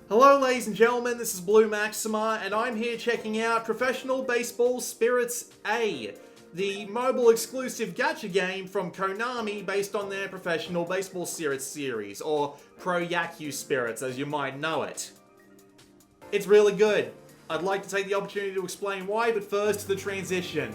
Hello ladies and gentlemen, this is Blue Maxima, and I'm here checking out Professional Baseball Spirits A, the mobile exclusive gacha game from Konami based on their Professional Baseball Spirits series, or Pro Yaku Spirits as you might know it. It's really good. I'd like to take the opportunity to explain why, but first, the transition.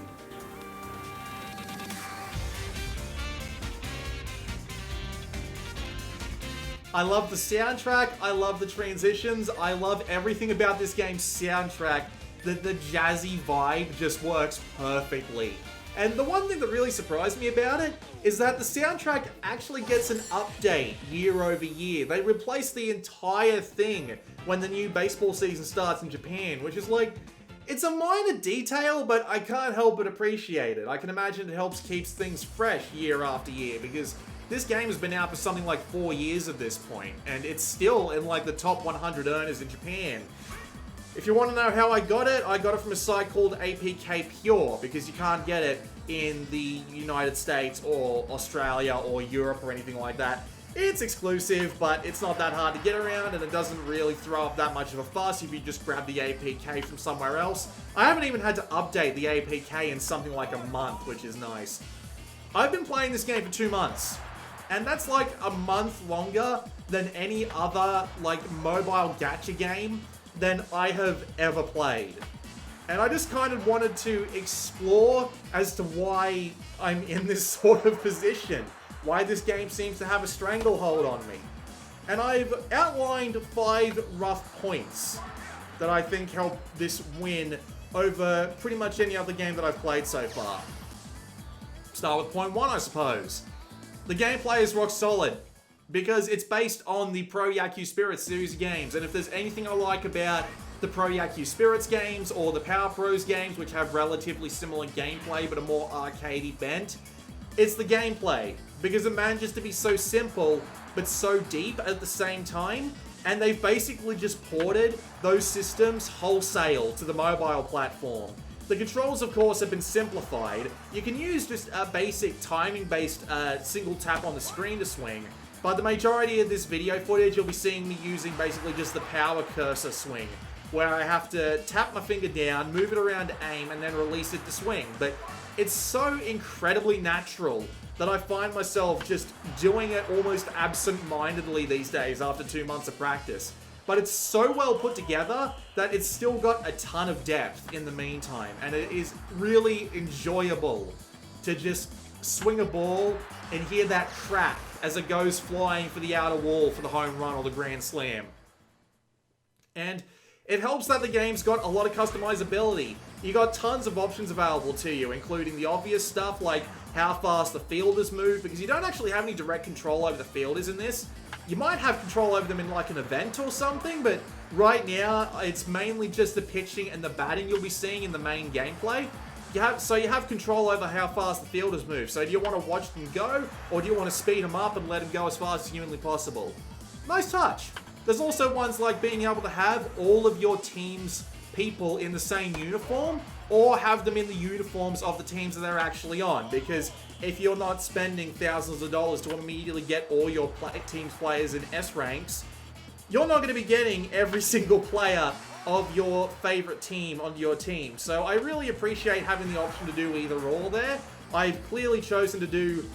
I love the soundtrack, I love the transitions, I love everything about this game's soundtrack. The jazzy vibe just works perfectly. And the one thing that really surprised me about it is that the soundtrack actually gets an update year over year. They replace the entire thing when the new baseball season starts in Japan, which is like, it's a minor detail, but I can't help but appreciate it. I can imagine it helps keep things fresh year after year, because this game has been out for something like 4 years at this point, and it's still in like the top 100 earners in Japan. If you want to know how I got it from a site called APK Pure, because you can't get it in the United States or Australia or Europe or anything like that. It's exclusive, but it's not that hard to get around, and it doesn't really throw up that much of a fuss if you just grab the APK from somewhere else. I haven't even had to update the APK in something like a month, which is nice. I've been playing this game for 2 months. And that's like a month longer than any other like mobile gacha game than I have ever played. And I just kind of wanted to explore as to why I'm in this sort of position. Why this game seems to have a stranglehold on me. And I've outlined 5 rough points that I think help this win over pretty much any other game that I've played so far. Start with point 1, I suppose. The gameplay is rock solid, because it's based on the Pro Yaku Spirits series of games, and if there's anything I like about the Pro Yaku Spirits games, or the Power Pros games, which have relatively similar gameplay but a more arcadey bent, it's the gameplay, because it manages to be so simple, but so deep at the same time, and they've basically just ported those systems wholesale to the mobile platform. The controls, of course, have been simplified. You can use just a basic timing-based single tap on the screen to swing, but the majority of this video footage, you'll be seeing me using basically just the power cursor swing, where I have to tap my finger down, move it around to aim, and then release it to swing. But it's so incredibly natural that I find myself just doing it almost absent-mindedly these days after 2 months of practice. But it's so well put together that it's still got a ton of depth in the meantime. And it is really enjoyable to just swing a ball and hear that crack as it goes flying for the outer wall for the home run or the grand slam. And it helps that the game's got a lot of customizability. You got tons of options available to you, including the obvious stuff like how fast the fielders move, because you don't actually have any direct control over the fielders in this. You might have control over them in like an event or something, but right now it's mainly just the pitching and the batting you'll be seeing in the main gameplay. You have control over how fast the fielders move. So do you want to watch them go, or do you want to speed them up and let them go as fast as humanly possible? Nice touch. There's also ones like being able to have all of your team's people in the same uniform, or have them in the uniforms of the teams that they're actually on, because if you're not spending thousands of dollars to immediately get all your team's players in S ranks, you're not going to be getting every single player of your favorite team onto your team. So I really appreciate having the option to do either or there. I've clearly chosen to do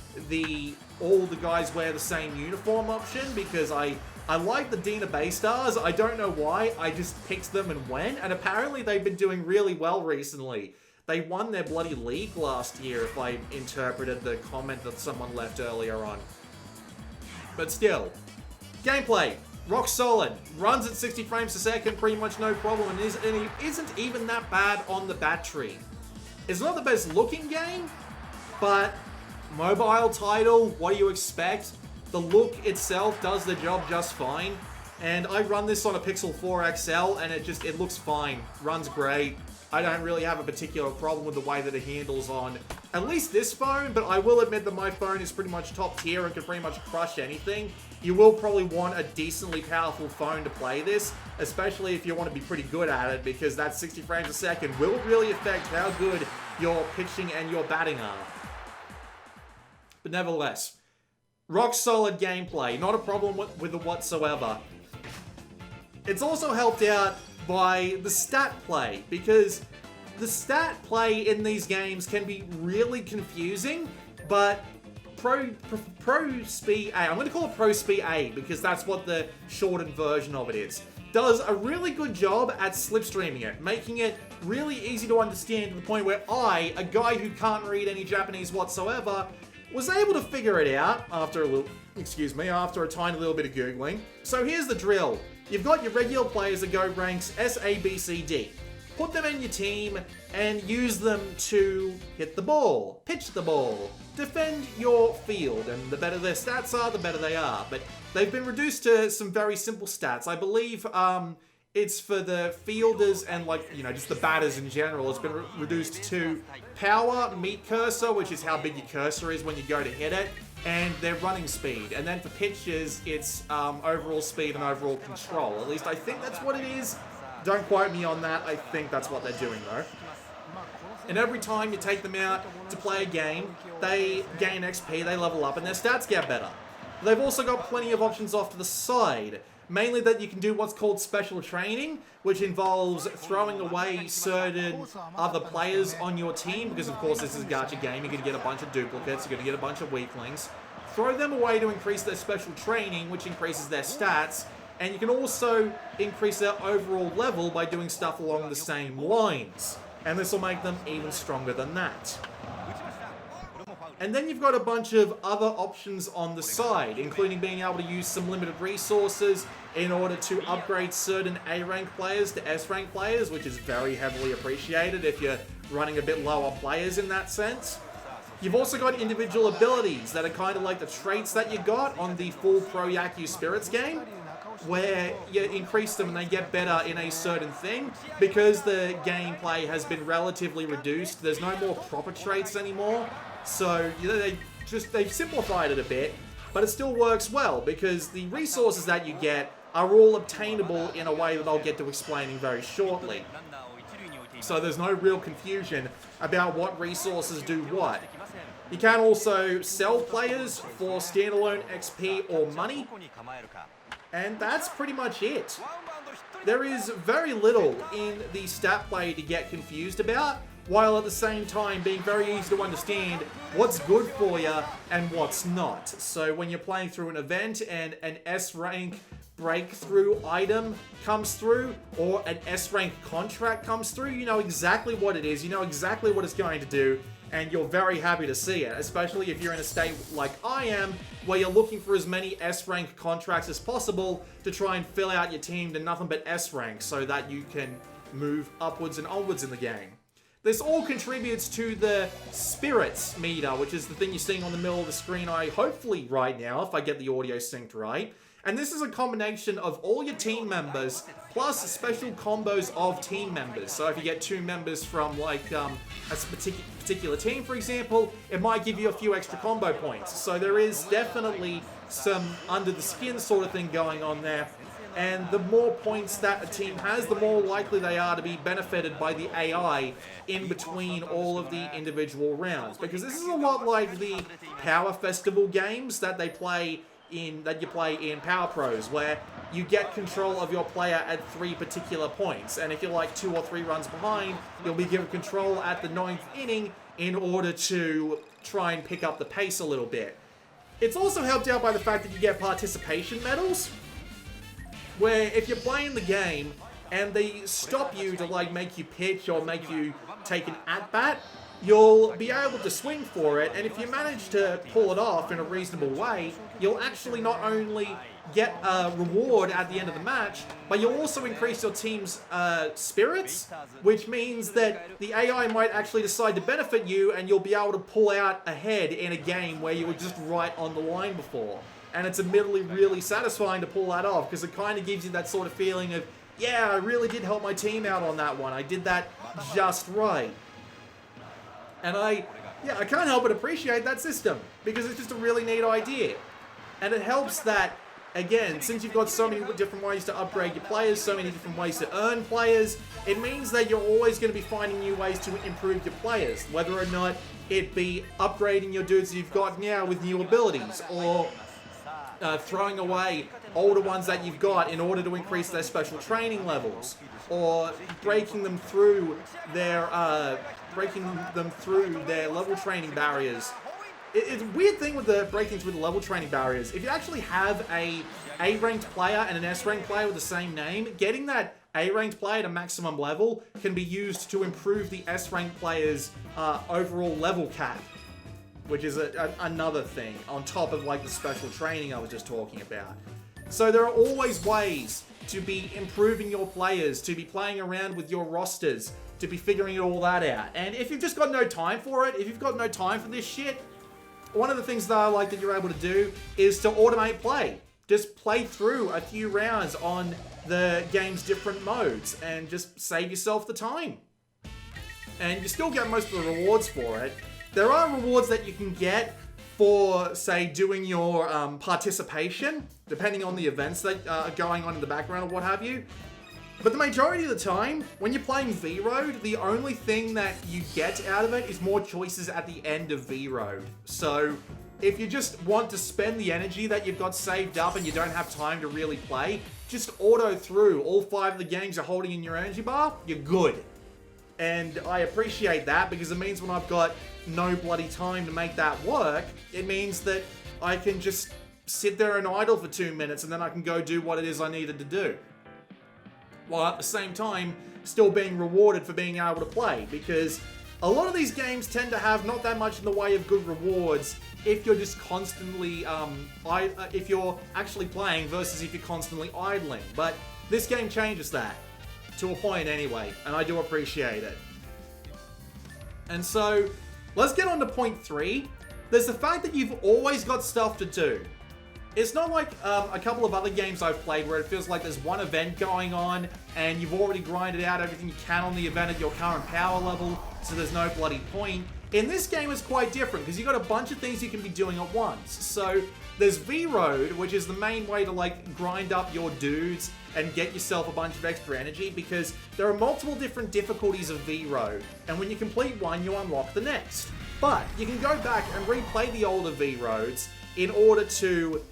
all the guys wear the same uniform option, because I like the Dina Bay Stars. I don't know why, I just picked them and went, and apparently they've been doing really well recently. They won their bloody league last year, if I interpreted the comment that someone left earlier on. But still, gameplay, rock solid, runs at 60 frames a second, pretty much no problem, and it isn't even that bad on the battery. It's not the best looking game, but mobile title, what do you expect? The look itself does the job just fine, and I run this on a Pixel 4 XL, and it looks fine, runs great. I don't really have a particular problem with the way that it handles on at least this phone, but I will admit that my phone is pretty much top tier and can pretty much crush anything. You will probably want a decently powerful phone to play this, especially if you want to be pretty good at it, because that 60 frames a second will really affect how good your pitching and your batting are. But nevertheless, rock solid gameplay, not a problem with it whatsoever. It's also helped out by the stat play, because the stat play in these games can be really confusing, but Pro Speed A, I'm going to call it Pro Speed A because that's what the shortened version of it is, does a really good job at slipstreaming it, making it really easy to understand to the point where I, a guy who can't read any Japanese whatsoever, was able to figure it out after a tiny little bit of Googling. So here's the drill. You've got your regular players that go ranks S, A, B, C, D. Put them in your team and use them to hit the ball, pitch the ball, defend your field, and the better their stats are, the better they are. But they've been reduced to some very simple stats. I believe it's for the fielders and just the batters in general. It's been reduced to power, meet cursor, which is how big your cursor is when you go to hit it, and their running speed. And then for pitches, it's overall speed and overall control. At least I think that's what it is. Don't quote me on that. I think that's what they're doing though. And every time you take them out to play a game, they gain XP, they level up, and their stats get better. They've also got plenty of options off to the side. Mainly that you can do what's called special training, which involves throwing away certain other players on your team, because of course this is a gacha game, you're going to get a bunch of duplicates, you're going to get a bunch of weaklings. Throw them away to increase their special training, which increases their stats, and you can also increase their overall level by doing stuff along the same lines. And this will make them even stronger than that. And then you've got a bunch of other options on the side, including being able to use some limited resources in order to upgrade certain A-rank players to S-rank players, which is very heavily appreciated if you're running a bit lower players in that sense. You've also got individual abilities that are kind of like the traits that you got on the full Pro Yaku Spirits game, where you increase them and they get better in a certain thing. Because the gameplay has been relatively reduced, there's no more proper traits anymore. So they've simplified it a bit, but it still works well because the resources that you get are all obtainable in a way that I'll get to explaining very shortly. So there's no real confusion about what resources do what. You can also sell players for standalone XP or money, and that's pretty much it. There is very little in the stat play to get confused about, while at the same time being very easy to understand what's good for you and what's not. So when you're playing through an event and an S-rank breakthrough item comes through, or an S-rank contract comes through, you know exactly what it is, you know exactly what it's going to do, and you're very happy to see it, especially if you're in a state like I am, where you're looking for as many S-rank contracts as possible to try and fill out your team to nothing but S-rank so that you can move upwards and onwards in the game. This all contributes to the spirits meter, which is the thing you're seeing on the middle of the screen, hopefully right now, if I get the audio synced right. And this is a combination of all your team members, plus special combos of team members. So if you get 2 members from like a particular team, for example, it might give you a few extra combo points. So there is definitely some under the skin sort of thing going on there. And the more points that a team has, the more likely they are to be benefited by the AI in between all of the individual rounds. Because this is a lot like the Power Festival games that you play in Power Pros, where you get control of your player at 3 particular points. And if you're like 2 or 3 runs behind, you'll be given control at the 9th inning in order to try and pick up the pace a little bit. It's also helped out by the fact that you get participation medals, where if you're playing the game and they stop you to like make you pitch or make you take an at-bat, you'll be able to swing for it, and if you manage to pull it off in a reasonable way, you'll actually not only get a reward at the end of the match, but you'll also increase your team's spirits, which means that the AI might actually decide to benefit you, and you'll be able to pull out ahead in a game where you were just right on the line before. And it's admittedly really satisfying to pull that off, because it kind of gives you that sort of feeling of, yeah, I really did help my team out on that one. I did that just right. And I can't help but appreciate that system, because it's just a really neat idea. And it helps that, again, since you've got so many different ways to upgrade your players, so many different ways to earn players, it means that you're always going to be finding new ways to improve your players, whether or not it be upgrading your dudes you've got now with new abilities, or throwing away older ones that you've got in order to increase their special training levels, or breaking them through their level training barriers. It's a weird thing with the breaking through the level training barriers. If you actually have a A-ranked player and an S-ranked player with the same name, getting that A-ranked player to maximum level can be used to improve the S-ranked player's overall level cap, which is another thing on top of like the special training I was just talking about. So there are always ways to be improving your players, to be playing around with your rosters, to be figuring all that out. And if you've just got no time for it, if you've got no time for this shit, one of the things that I like that you're able to do is to automate play. Just play through a few rounds on the game's different modes and just save yourself the time. And you still get most of the rewards for it. There are rewards that you can get for, say, doing your participation, depending on the events that are going on in the background or what have you. But the majority of the time, when you're playing V-Road, the only thing that you get out of it is more choices at the end of V-Road. So if you just want to spend the energy that you've got saved up and you don't have time to really play, just auto through all 5 of the games you're holding in your energy bar, you're good. And I appreciate that because it means when I've got no bloody time to make that work, it means that I can just sit there and idle for 2 minutes and then I can go do what it is I needed to do. While at the same time, still being rewarded for being able to play, because a lot of these games tend to have not that much in the way of good rewards if you're just constantly, if you're actually playing versus if you're constantly idling. But this game changes that, to a point anyway, and I do appreciate it. And so, let's get on to point 3. There's the fact that you've always got stuff to do. It's not like a couple of other games I've played where it feels like there's one event going on and you've already grinded out everything you can on the event at your current power level, so there's no bloody point. In this game, it's quite different because you've got a bunch of things you can be doing at once. So there's V-Road, which is the main way to like grind up your dudes and get yourself a bunch of extra energy, because there are multiple different difficulties of V-Road, and when you complete one, you unlock the next. But you can go back and replay the older V-Roads in order to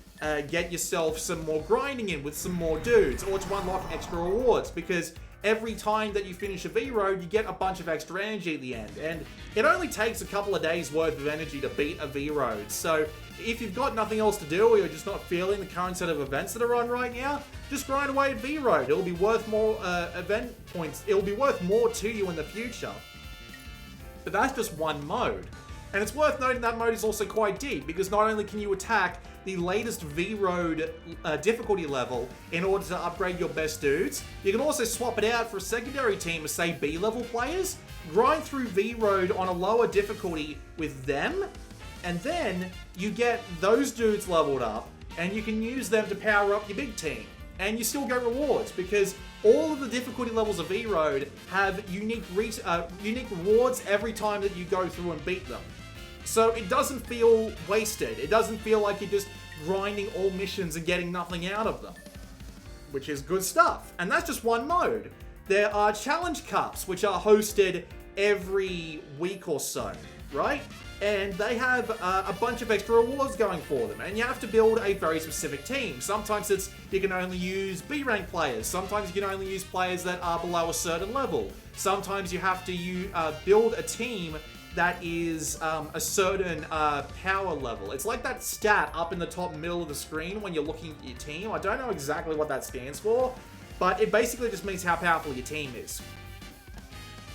get yourself some more grinding in with some more dudes, or to unlock extra rewards, because every time that you finish a V-Road, you get a bunch of extra energy at the end, and it only takes a couple of days worth of energy to beat a V-Road. So if you've got nothing else to do, or you're just not feeling the current set of events that are on right now, just grind away at V-Road. It'll be worth more event points. It'll be worth more to you in the future. But that's just one mode. And it's worth noting that mode is also quite deep, because not only can you attack the latest V-Road difficulty level in order to upgrade your best dudes, you can also swap it out for a secondary team of, say, B-level players, grind through V-Road on a lower difficulty with them, and then you get those dudes leveled up, and you can use them to power up your big team. And you still get rewards, because all of the difficulty levels of V-Road have unique rewards every time that you go through and beat them. So it doesn't feel wasted. It doesn't feel like you're just grinding all missions and getting nothing out of them, which is good stuff. And that's just one mode. There are challenge cups, which are hosted every week or so, right? And they have a bunch of extra rewards going for them, and you have to build a very specific team. Sometimes it's you can only use B-rank players. Sometimes you can only use players that are below a certain level. Sometimes you have to build a team that is a certain power level. It's like that stat up in the top middle of the screen when you're looking at your team. I don't know exactly what that stands for, but it basically just means how powerful your team is.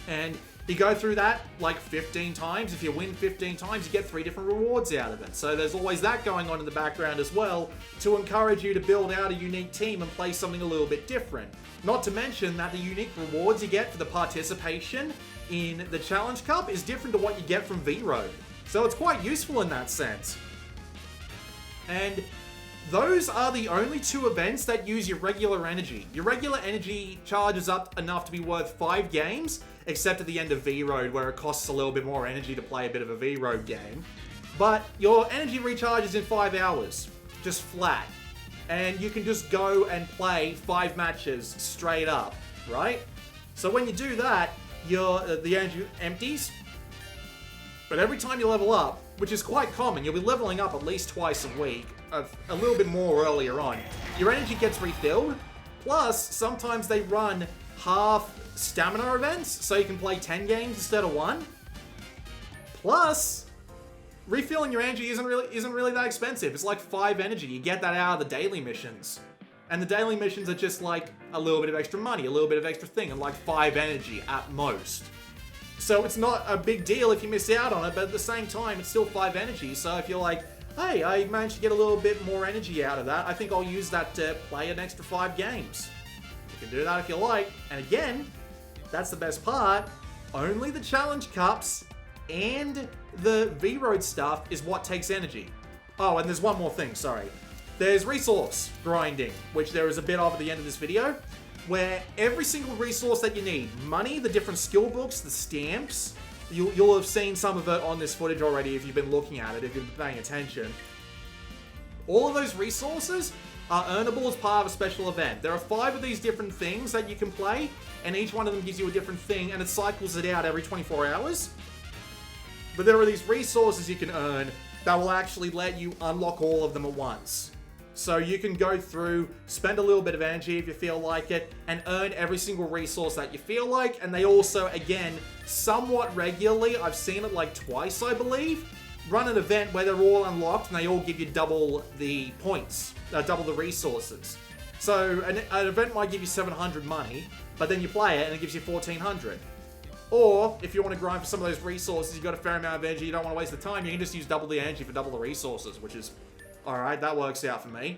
And you go through that like 15 times. If you win 15 times, you get 3 different rewards out of it. So there's always that going on in the background as well to encourage you to build out a unique team and play something a little bit different. Not to mention that the unique rewards you get for the participation in the Challenge Cup is different to what you get from V-Road. So it's quite useful in that sense. And those are the only 2 events that use your regular energy. Your regular energy charges up enough to be worth 5 games, except at the end of V-Road, where it costs a little bit more energy to play a bit of a V-Road game. But your energy recharges in 5 hours, just flat. And you can just go and play 5 matches straight up, right? So when you do that, the energy empties, but every time you level up, which is quite common. You'll be leveling up at least twice a week, a little bit more earlier on. Your energy gets refilled, plus sometimes they run half stamina events, so you can play 10 games instead of 1. Plus, refilling your energy isn't really that expensive. It's like 5 energy. You get that out of the daily missions. And the daily missions are just like a little bit of extra money, a little bit of extra thing, and like 5 energy at most. So it's not a big deal if you miss out on it, but at the same time, it's still 5 energy. So if you're like, hey, I managed to get a little bit more energy out of that, I think I'll use that to play an extra 5 games. You can do that if you like. And again, that's the best part. Only the challenge cups and the V-Road stuff is what takes energy. Oh, and there's one more thing, sorry. There's resource grinding, which there is a bit of at the end of this video, where every single resource that you need, money, the different skill books, the stamps, you'll have seen some of it on this footage already if you've been looking at it, if you've been paying attention. All of those resources are earnable as part of a special event. There are 5 of these different things that you can play, and each one of them gives you a different thing, and it cycles it out every 24 hours. But there are these resources you can earn that will actually let you unlock all of them at once. So you can go through, spend a little bit of energy if you feel like it, and earn every single resource that you feel like. And they also, again, somewhat regularly, I've seen it like twice, I believe, run an event where they're all unlocked and they all give you double the points, double the resources. So an event might give you 700 money, but then you play it and it gives you 1400. Or, if you want to grind for some of those resources, you've got a fair amount of energy, you don't want to waste the time, you can just use double the energy for double the resources, which is, alright, that works out for me.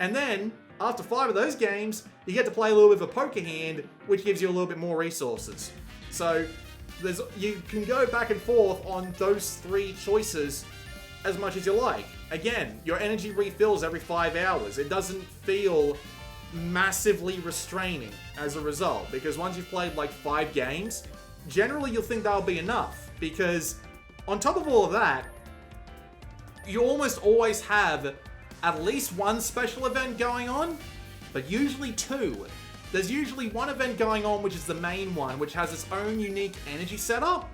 And then, after 5 of those games, you get to play a little bit of a poker hand, which gives you a little bit more resources. So, you can go back and forth on those 3 choices as much as you like. Again, your energy refills every 5 hours. It doesn't feel massively restraining as a result, because once you've played like 5 games, generally you'll think that'll be enough, because on top of all of that, you almost always have at least 1 special event going on, but usually 2. There's usually 1 event going on, which is the main one, which has its own unique energy setup,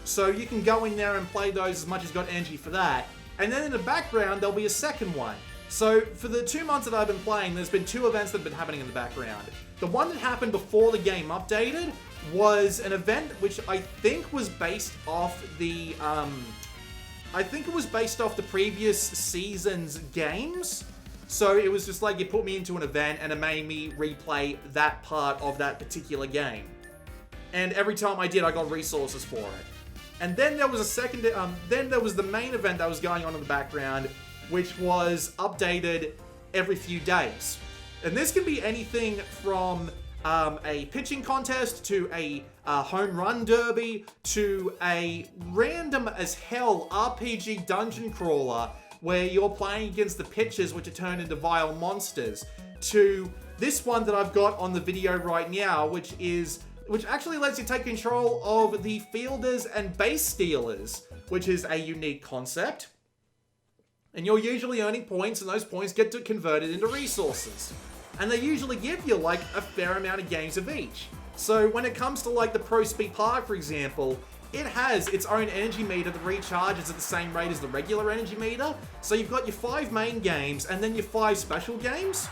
so you can go in there and play those as much as you've got energy for that, and then in the background there'll be a second one. So, for the 2 months that I've been playing, there's been 2 events that have been happening in the background. The one that happened before the game updated was an event which I think was based off the, previous season's games. So, it was just like, you put me into an event and it made me replay that part of that particular game. And every time I did, I got resources for it. And then there was then there was the main event that was going on in the background, which was updated every few days. And this can be anything from a pitching contest to a home run derby to a random as hell RPG dungeon crawler where you're playing against the pitchers which are turned into vile monsters, to this one that I've got on the video right now, which actually lets you take control of the fielders and base stealers, which is a unique concept. And you're usually earning points, and those points get converted into resources. And they usually give you, like, a fair amount of games of each. So when it comes to, like, the Pro Speed Park, for example, it has its own energy meter that recharges at the same rate as the regular energy meter. So you've got your 5 main games, and then your 5 special games.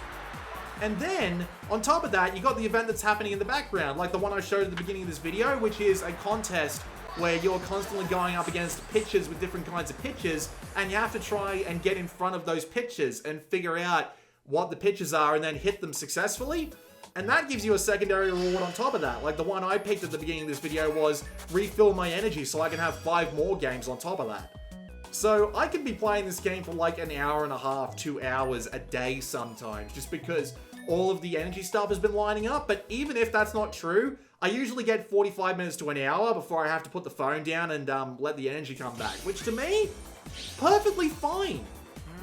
And then, on top of that, you got the event that's happening in the background, like the one I showed at the beginning of this video, which is a contest where you're constantly going up against pitchers with different kinds of pitches, and you have to try and get in front of those pitchers and figure out what the pitches are and then hit them successfully. And that gives you a secondary reward on top of that. Like the one I picked at the beginning of this video was refill my energy so I can have 5 more games on top of that. So I could be playing this game for like an hour and a half, 2 hours a day sometimes, just because all of the energy stuff has been lining up. But even if that's not true, I usually get 45 minutes to an hour before I have to put the phone down and let the energy come back, which to me, perfectly fine.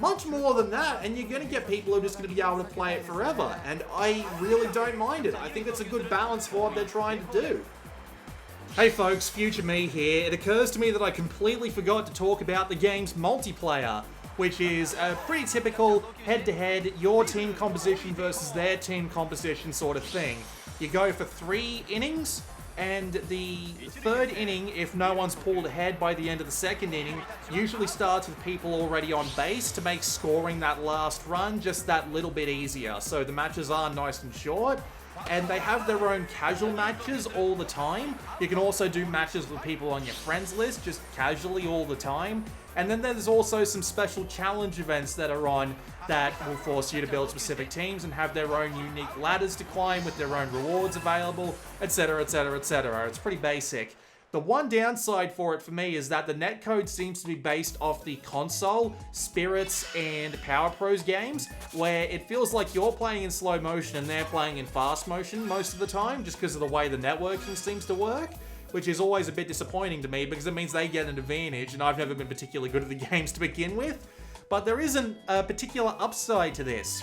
Much more than that, and you're going to get people who are just going to be able to play it forever, and I really don't mind it. I think it's a good balance for what they're trying to do. Hey folks, Future Me here. It occurs to me that I completely forgot to talk about the game's multiplayer, which is a pretty typical head-to-head, your team composition versus their team composition sort of thing. You go for 3 innings, And the third inning, if no one's pulled ahead by the end of the second inning, usually starts with people already on base to make scoring that last run just that little bit easier. So the matches are nice and short, and they have their own casual matches all the time. You can also do matches with people on your friends list, just casually all the time. And then there's also some special challenge events that are on that will force you to build specific teams and have their own unique ladders to climb with their own rewards available, etc, etc, etc. It's pretty basic. The one downside for it for me is that the netcode seems to be based off the console, Spirits, and Power Pros games, where it feels like you're playing in slow motion and they're playing in fast motion most of the time, just because of the way the networking seems to work, which is always a bit disappointing to me because it means they get an advantage, and I've never been particularly good at the games to begin with. But there isn't a particular upside to this.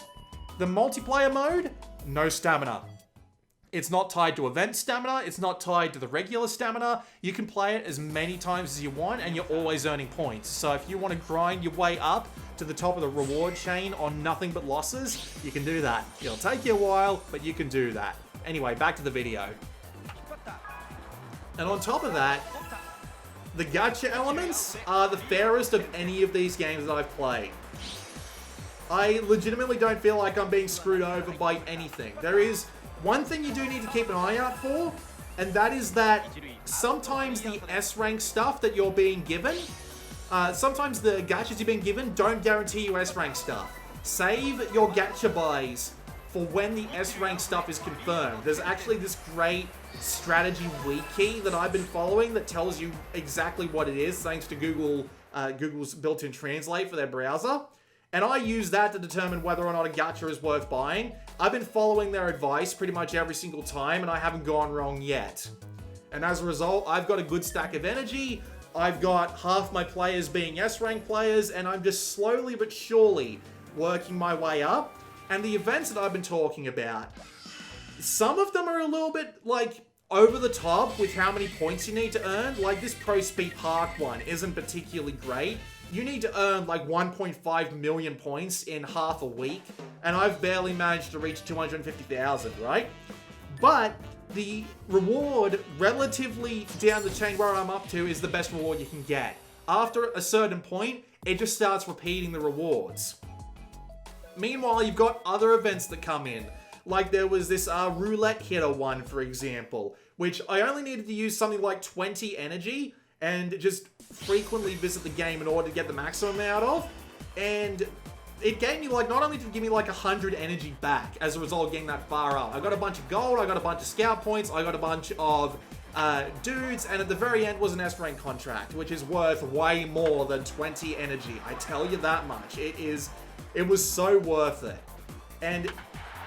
The multiplayer mode, no stamina. It's not tied to event stamina, it's not tied to the regular stamina. You can play it as many times as you want and you're always earning points. So if you want to grind your way up to the top of the reward chain on nothing but losses, you can do that. It'll take you a while, but you can do that. Anyway, back to the video. And on top of that, the gacha elements are the fairest of any of these games that I've played. I legitimately don't feel like I'm being screwed over by anything. There is one thing you do need to keep an eye out for, and that is that sometimes the S-rank stuff that you're being given, sometimes the gachas you're being given don't guarantee you S-rank stuff. Save your gacha buys for when the S-rank stuff is confirmed. There's actually this great strategy wiki that I've been following that tells you exactly what it is, thanks to Google's built-in translate for their browser. And I use that to determine whether or not a gacha is worth buying. I've been following their advice pretty much every single time, and I haven't gone wrong yet. And as a result, I've got a good stack of energy, I've got half my players being S-rank players, and I'm just slowly but surely working my way up. And the events that I've been talking about, some of them are a little bit, like, over the top with how many points you need to earn. Like, this Pro Speed Park one isn't particularly great. You need to earn, like, 1.5 million points in half a week, and I've barely managed to reach 250,000, right? But the reward relatively down the chain where I'm up to is the best reward you can get. After a certain point, it just starts repeating the rewards. Meanwhile, you've got other events that come in. Like there was this roulette hitter one, for example, which I only needed to use something like 20 energy and just frequently visit the game in order to get the maximum out of. And it gave me, like, not only did it give me like 100 energy back as a result of getting that far up. I got a bunch of gold, I got a bunch of scout points, I got a bunch of dudes, and at the very end was an S-rank contract, which is worth way more than 20 energy. I tell you that much. It was so worth it. And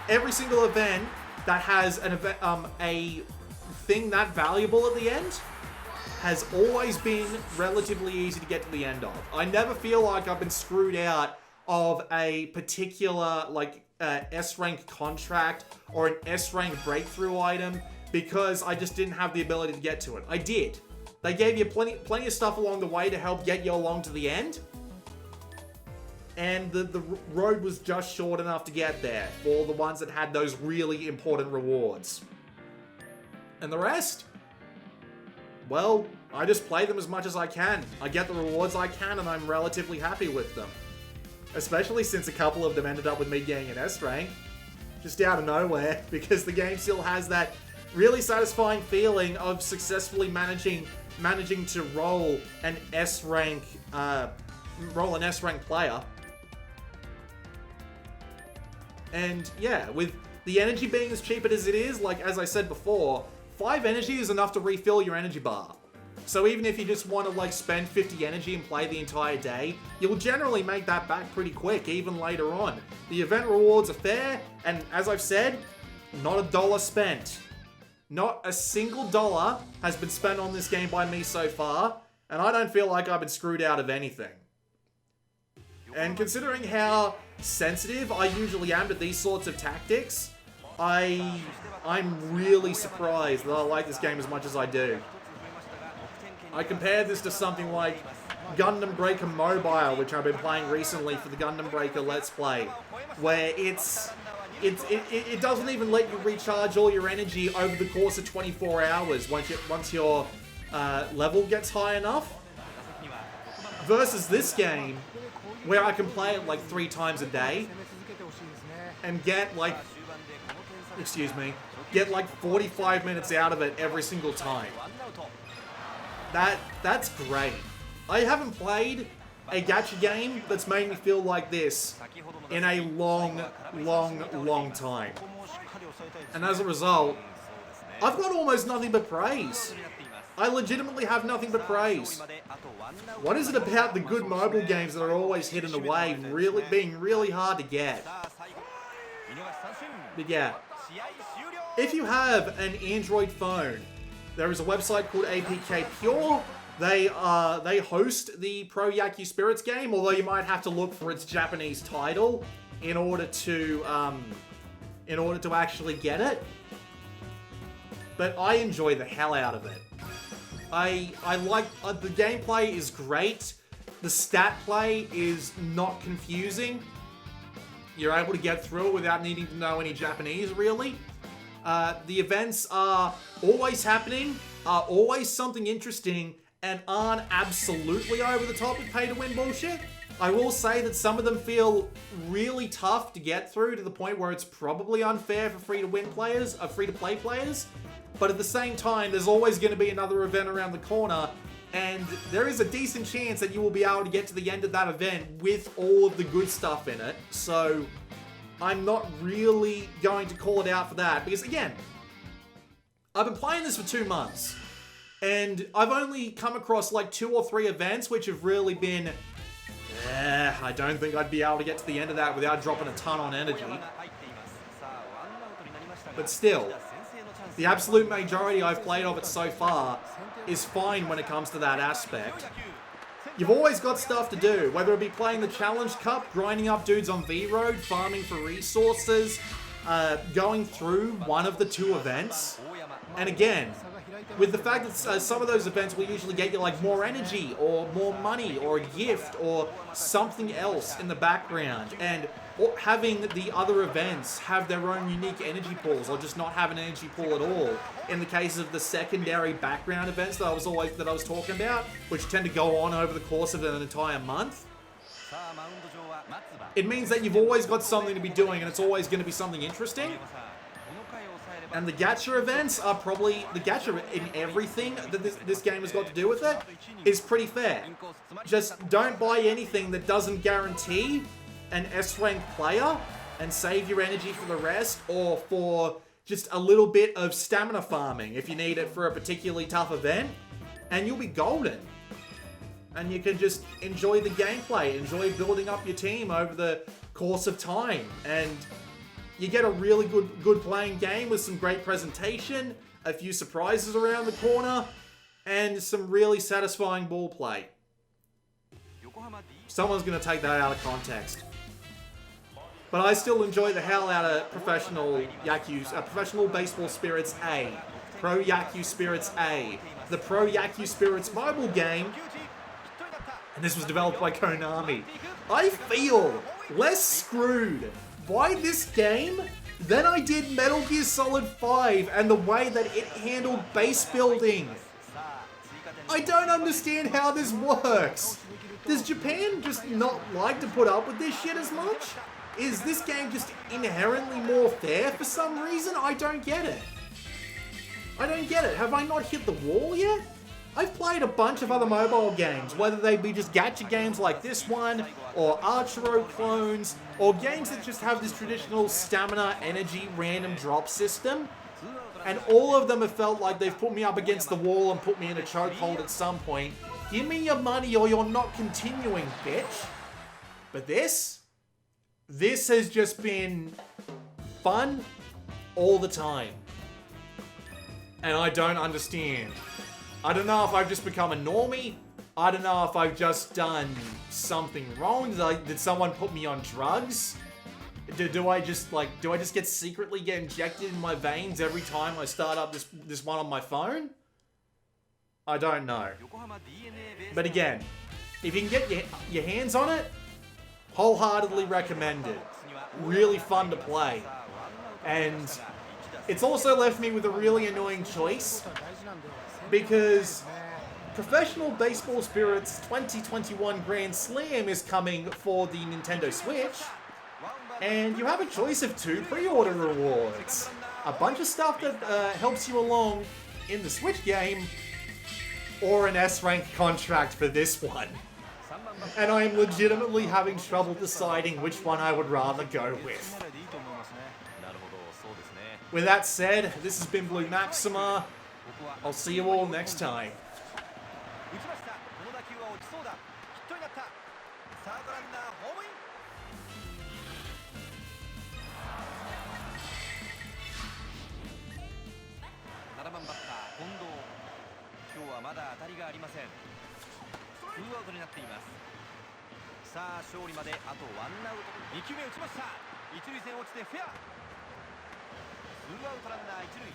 every single event that has a thing that valuable at the end has always been relatively easy to get to the end of. I never feel like I've been screwed out of a particular, like, S-rank contract or an S-rank breakthrough item because I just didn't have the ability to get to it. I did. They gave you plenty of stuff along the way to help get you along to the end, and the road was just short enough to get there for the ones that had those really important rewards. And the rest? Well, I just play them as much as I can. I get the rewards I can, and I'm relatively happy with them. Especially since a couple of them ended up with me getting an S rank. Just out of nowhere, because the game still has that really satisfying feeling of successfully managing to roll an S rank player. And yeah, with the energy being as cheap as it is, like as I said before, 5 energy is enough to refill your energy bar. So even if you just want to, like, spend 50 energy and play the entire day, you'll generally make that back pretty quick, even later on. The event rewards are fair, and as I've said, not a dollar spent. Not a single dollar has been spent on this game by me so far, and I don't feel like I've been screwed out of anything. And considering how sensitive I usually am to these sorts of tactics, I'm really surprised that I like this game as much as I do. I compared this to something like Gundam Breaker Mobile, which I've been playing recently for the Gundam Breaker Let's Play, where it's it doesn't even let you recharge all your energy over the course of 24 hours once your level gets high enough. Versus this game, where I can play it like 3 times a day and get like, get like 45 minutes out of it every single time. That's great. I haven't played a gacha game that's made me feel like this in a long time. And as a result, I've got almost nothing but praise. I legitimately have nothing but praise. What is it about the good mobile games that are always hidden away, being really hard to get? But yeah, if you have an Android phone, there is a website called APK Pure. They host the Pro Yaku Spirits game, although you might have to look for its Japanese title in order to actually get it. But I enjoy the hell out of it. I like the gameplay is great. The stat play is not confusing. You're able to get through it without needing to know any Japanese, really. The events are always happening, are always something interesting, and aren't absolutely over the top with pay-to-win bullshit. I will say that some of them feel really tough to get through to the point where it's probably unfair for free-to-play players. But at the same time, there's always going to be another event around the corner, and there is a decent chance that you will be able to get to the end of that event with all of the good stuff in it. So I'm not really going to call it out for that, because again, I've been playing this for 2 months, and I've only come across like 2 or 3 events which have really been, I don't think I'd be able to get to the end of that without dropping a ton on energy. But still, the absolute majority I've played of it so far is fine when it comes to that aspect. You've always got stuff to do, whether it be playing the Challenge Cup, grinding up dudes on V-Road, farming for resources, going through one of the 2 events. And again, with the fact that some of those events will usually get you like more energy or more money or a gift or something else in the background, and having the other events have their own unique energy pools or just not have an energy pool at all. In the case of the secondary background events that I was talking about, which tend to go on over the course of an entire month, it means that you've always got something to be doing and it's always going to be something interesting. And the gacha events are probably, the gacha in everything that this game has got to do with it is pretty fair. Just don't buy anything that doesn't guarantee an S-rank player and save your energy for the rest, or for just a little bit of stamina farming if you need it for a particularly tough event, and you'll be golden. And you can just enjoy the gameplay, enjoy building up your team over the course of time, and you get a really good playing game with some great presentation, a few surprises around the corner, and some really satisfying ball play. Someone's going to take that out of context. But I still enjoy the hell out of Professional Baseball Spirits A, Pro Yaku Spirits A, the Pro Yaku Spirits mobile game, and this was developed by Konami. I feel less screwed by this game than I did Metal Gear Solid 5 and the way that it handled base building. I don't understand how this works. Does Japan just not like to put up with this shit as much? Is this game just inherently more fair for some reason? I don't get it. I don't get it. Have I not hit the wall yet? I've played a bunch of other mobile games, whether they be just gacha games like this one, or Archero clones, or games that just have this traditional stamina, energy, random drop system. And all of them have felt like they've put me up against the wall and put me in a chokehold at some point. Give me your money or you're not continuing, bitch. But this has just been fun all the time. And I don't understand. I don't know if I've just become a normie. I don't know if I've just done something wrong. Did someone put me on drugs? Do I just secretly get injected in my veins every time I start up this one on my phone? I don't know. But again, if you can get your hands on it, wholeheartedly recommended. Really fun to play. And it's also left me with a really annoying choice, because Professional Baseball Spirits 2021 Grand Slam is coming for the Nintendo Switch, and you have a choice of 2 pre-order rewards. A bunch of stuff that helps you along in the Switch game, or an S-rank contract for this one. And I am legitimately having trouble deciding which one I would rather go with. With that said, this has been Blue Maxima. I'll see you all next time. さあ勝利まであとワンアウト。2球目打ちました。一塁線落ちてフェア。ツーアウトランナー一塁。